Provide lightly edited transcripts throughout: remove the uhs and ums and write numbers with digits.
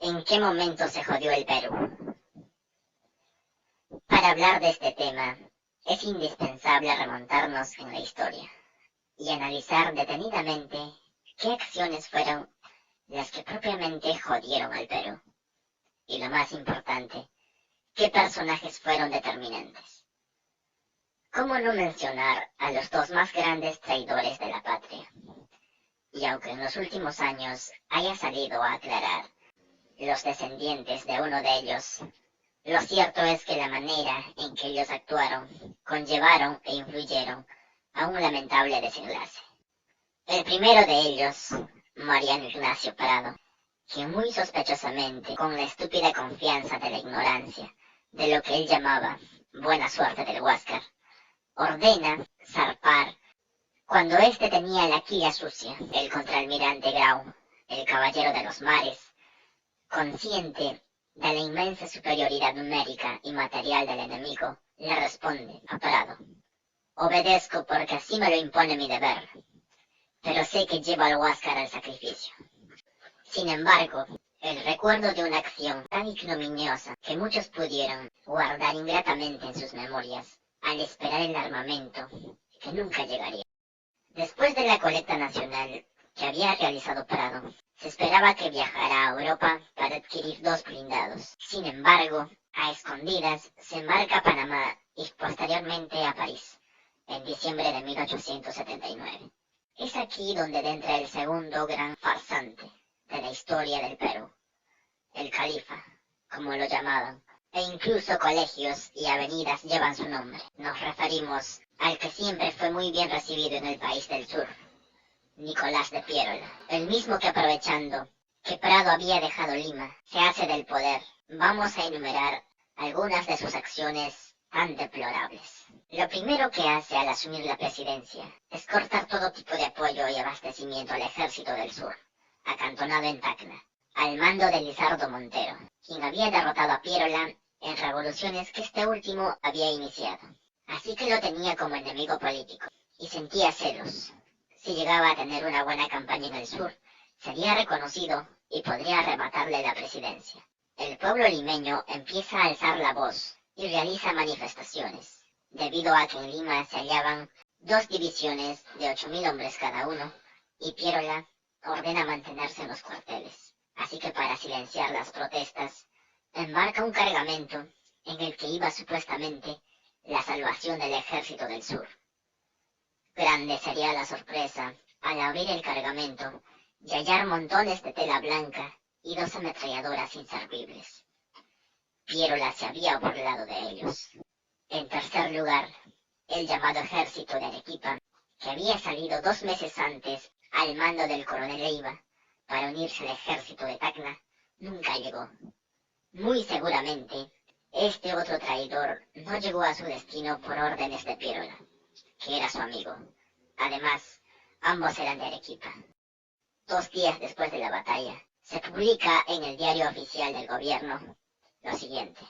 ¿En qué momento se jodió el Perú? Para hablar de este tema, es indispensable remontarnos en la historia y analizar detenidamente qué acciones fueron las que propiamente jodieron al Perú. Y lo más importante, qué personajes fueron determinantes. ¿Cómo no mencionar a los dos más grandes traidores de la patria? Y aunque en los últimos años haya salido a aclarar los descendientes de uno de ellos, lo cierto es que la manera en que ellos actuaron conllevaron e influyeron a un lamentable desenlace. El primero de ellos, Mariano Ignacio Prado, quien muy sospechosamente, con la estúpida confianza de la ignorancia de lo que él llamaba buena suerte del Huáscar, ordena zarpar cuando éste tenía la quilla sucia. El contraalmirante Grau, el caballero de los mares, consciente de la inmensa superioridad numérica y material del enemigo, le responde a Prado: obedezco porque así me lo impone mi deber, pero sé que llevo al Huáscar al sacrificio. Sin embargo, el recuerdo de una acción tan ignominiosa que muchos pudieron guardar ingratamente en sus memorias al esperar el armamento que nunca llegaría. Después de la colecta nacional que había realizado Prado, se esperaba que viajara a Europa para adquirir 2 blindados. Sin embargo, a escondidas se embarca a Panamá y posteriormente a París, en diciembre de 1879. Es aquí donde entra el segundo gran farsante de la historia del Perú, el califa, como lo llamaban, e incluso colegios y avenidas llevan su nombre. Nos referimos al que siempre fue muy bien recibido en el país del sur, Nicolás de Piérola, el mismo que, aprovechando que Prado había dejado Lima, se hace del poder. Vamos a enumerar algunas de sus acciones tan deplorables. Lo primero que hace al asumir la presidencia es cortar todo tipo de apoyo y abastecimiento al ejército del sur, acantonado en Tacna, al mando de Lizardo Montero, quien había derrotado a Piérola en revoluciones que este último había iniciado. Así que lo tenía como enemigo político y sentía celos. Si llegaba a tener una buena campaña en el sur, sería reconocido y podría arrebatarle la presidencia. El pueblo limeño empieza a alzar la voz y realiza manifestaciones, debido a que en Lima se hallaban 2 divisiones de 8.000 hombres cada uno, y Piérola ordena mantenerse en los cuarteles. Así que, para silenciar las protestas, embarca un cargamento en el que iba supuestamente la salvación del ejército del sur. Grande sería la sorpresa al abrir el cargamento y hallar montones de tela blanca y 2 ametralladoras inservibles. Piérola se había burlado de ellos. En tercer lugar, el llamado ejército de Arequipa, que había salido 2 meses antes al mando del coronel Leiva para unirse al ejército de Tacna, nunca llegó. Muy seguramente, este otro traidor no llegó a su destino por órdenes de Piérola, que era su amigo. Además, ambos eran de Arequipa. 2 días después de la batalla, se publica en el diario oficial del gobierno lo siguiente: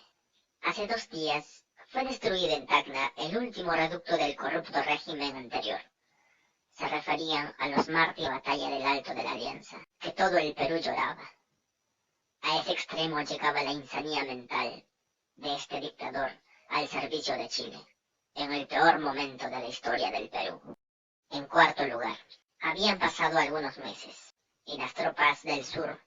hace 2 días fue destruido en Tacna el último reducto del corrupto régimen anterior. Se referían a los mártires de la batalla del Alto de la Alianza, que todo el Perú lloraba. A ese extremo llegaba la insanía mental de este dictador al servicio de Chile, en el peor momento de la historia del Perú. En cuarto lugar, habían pasado algunos meses, y las tropas del sur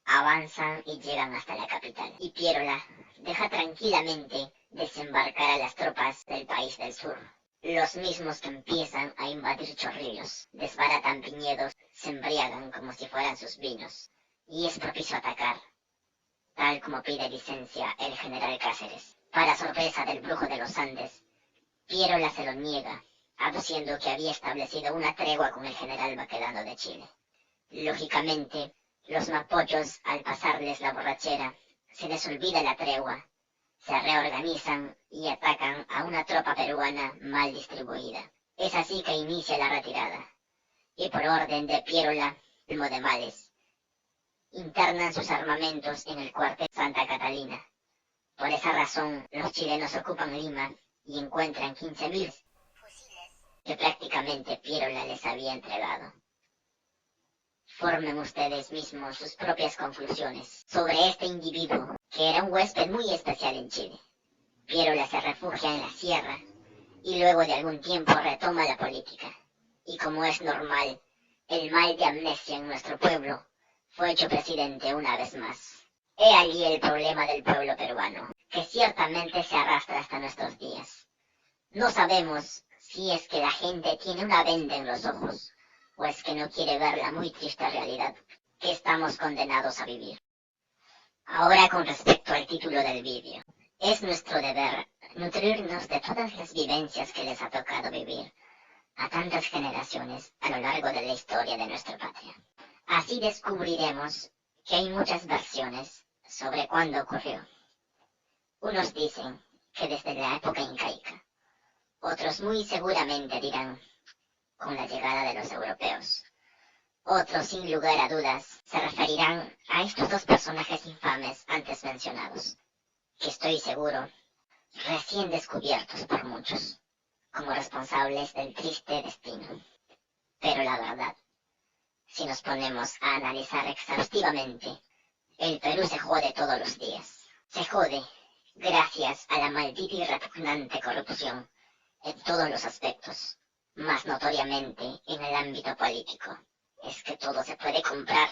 avanzan y llegan hasta la capital, y Piérola deja tranquilamente desembarcar a las tropas del país del sur, los mismos que empiezan a invadir Chorrillos, desbaratan viñedos, se embriagan como si fueran sus vinos, y es propicio atacar, tal como pide licencia el general Cáceres. Para sorpresa del brujo de los Andes, Piérola se lo niega, aduciendo que había establecido una tregua con el general Baquedano de Chile. Lógicamente, los mapochos, al pasarles la borrachera, se les olvida la tregua, se reorganizan y atacan a una tropa peruana mal distribuida. Es así que inicia la retirada, y por orden de Piérola, Elmo de Males, internan sus armamentos en el cuartel Santa Catalina. Por esa razón, los chilenos ocupan Lima y encuentran 15.000 fusiles que prácticamente Piérola les había entregado. Formen ustedes mismos sus propias conclusiones sobre este individuo, que era un huésped muy especial en Chile. Piérola se refugia en la sierra y luego de algún tiempo retoma la política. Y como es normal, el mal de amnesia en nuestro pueblo, fue hecho presidente una vez más. He allí el problema del pueblo peruano, que ciertamente se arrastra hasta nuestros días. No sabemos si es que la gente tiene una venda en los ojos, o es que no quiere ver la muy triste realidad que estamos condenados a vivir. Ahora con respecto al título del vídeo. Es nuestro deber nutrirnos de todas las vivencias que les ha tocado vivir a tantas generaciones a lo largo de la historia de nuestra patria. Así descubriremos que hay muchas versiones sobre cuándo ocurrió. Unos dicen que desde la época incaica, otros muy seguramente dirán con la llegada de los europeos. Otros, sin lugar a dudas, se referirán a estos dos personajes infames antes mencionados, que estoy seguro, recién descubiertos por muchos, como responsables del triste destino. Pero la verdad, si nos ponemos a analizar exhaustivamente, el Perú se jode todos los días. Se jode gracias a la maldita y repugnante corrupción en todos los aspectos, más notoriamente en el ámbito político. Es que todo se puede comprar.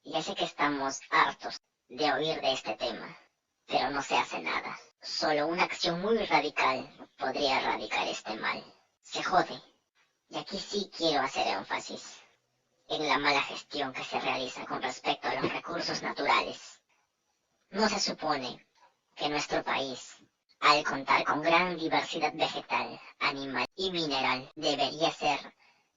Ya sé que estamos hartos de oír de este tema, pero no se hace nada. Solo una acción muy radical podría erradicar este mal. Se jode. Y aquí sí quiero hacer énfasis en la mala gestión que se realiza con respecto a los recursos naturales. No se supone que nuestro país, al contar con gran diversidad vegetal, animal y mineral, debería ser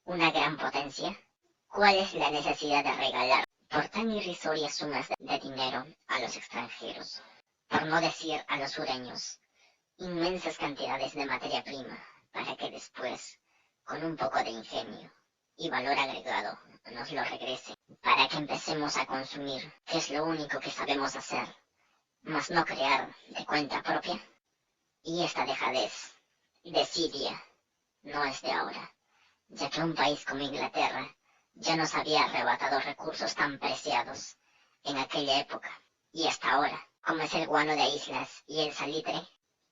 una gran potencia. ¿Cuál es la necesidad de regalar por tan irrisorias sumas de dinero a los extranjeros, por no decir a los sureños, inmensas cantidades de materia prima para que después, con un poco de ingenio y valor agregado, nos lo regrese, para que empecemos a consumir, que es lo único que sabemos hacer, mas no crear de cuenta propia? Y esta dejadez, desidia, no es de ahora, ya que un país como Inglaterra ya nos había arrebatado recursos tan preciados en aquella época, y hasta ahora, como es el guano de islas y el salitre.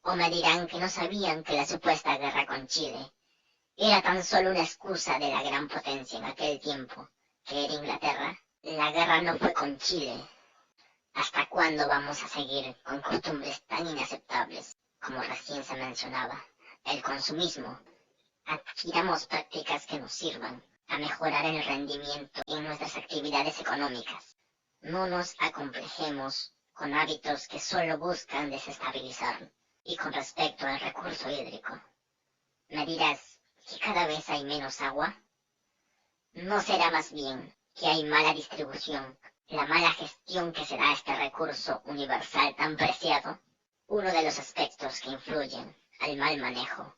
O me dirán que no sabían que la supuesta guerra con Chile era tan solo una excusa de la gran potencia en aquel tiempo, que era Inglaterra. La guerra no fue con Chile. ¿Hasta cuándo vamos a seguir con costumbres tan inaceptables como recién se mencionaba, el consumismo? Adquiramos prácticas que nos sirvan a mejorar el rendimiento en nuestras actividades económicas. No nos acomplejemos con hábitos que solo buscan desestabilizar. Y con respecto al recurso hídrico, ¿me dirás que cada vez hay menos agua? ¿No será más bien que hay mala distribución, la mala gestión que se da a este recurso universal tan preciado? Uno de los aspectos que influyen al mal manejo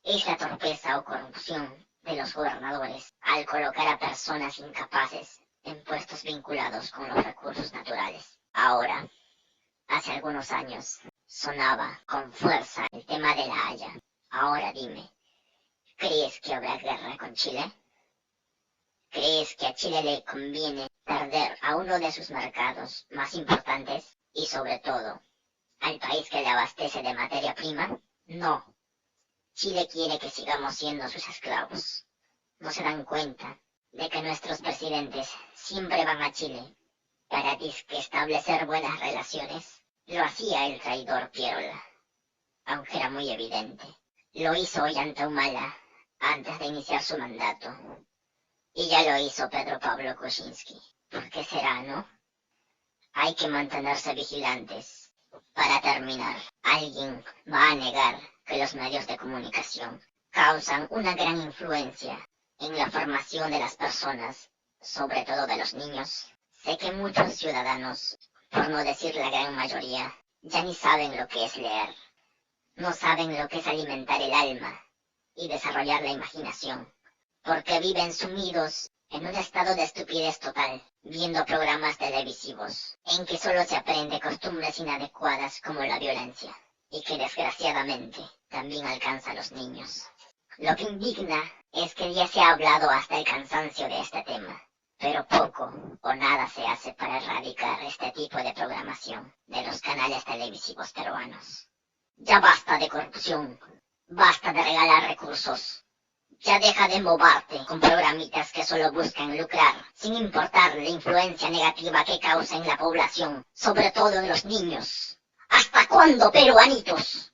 es la torpeza o corrupción de los gobernadores al colocar a personas incapaces en puestos vinculados con los recursos naturales. Ahora, hace algunos años, sonaba con fuerza el tema de La Haya. Ahora dime, ¿crees que habrá guerra con Chile? ¿Crees que a Chile le conviene perder a uno de sus mercados más importantes y sobre todo al país que le abastece de materia prima? No. Chile quiere que sigamos siendo sus esclavos. ¿No se dan cuenta de que nuestros presidentes siempre van a Chile para disque establecer buenas relaciones? Lo hacía el traidor Piérola, aunque era muy evidente. Lo hizo Ollanta Humala antes de iniciar su mandato. Y ya lo hizo Pedro Pablo Kuczynski. ¿Por qué será, no? Hay que mantenerse vigilantes. Para terminar, alguien va a negar que los medios de comunicación causan una gran influencia en la formación de las personas, sobre todo de los niños. Sé que muchos ciudadanos, por no decir la gran mayoría, ya ni saben lo que es leer. No saben lo que es alimentar el alma y desarrollar la imaginación, porque viven sumidos en un estado de estupidez total, viendo programas televisivos, en que solo se aprende costumbres inadecuadas como la violencia, y que desgraciadamente también alcanza a los niños. Lo que indigna es que ya se ha hablado hasta el cansancio de este tema, pero poco o nada se hace para erradicar este tipo de programación de los canales televisivos peruanos. Ya basta de corrupción, basta de regalar recursos. Ya deja de embobarte con programitas que solo buscan lucrar, sin importar la influencia negativa que causa en la población, sobre todo en los niños. ¿Hasta cuándo, peruanitos?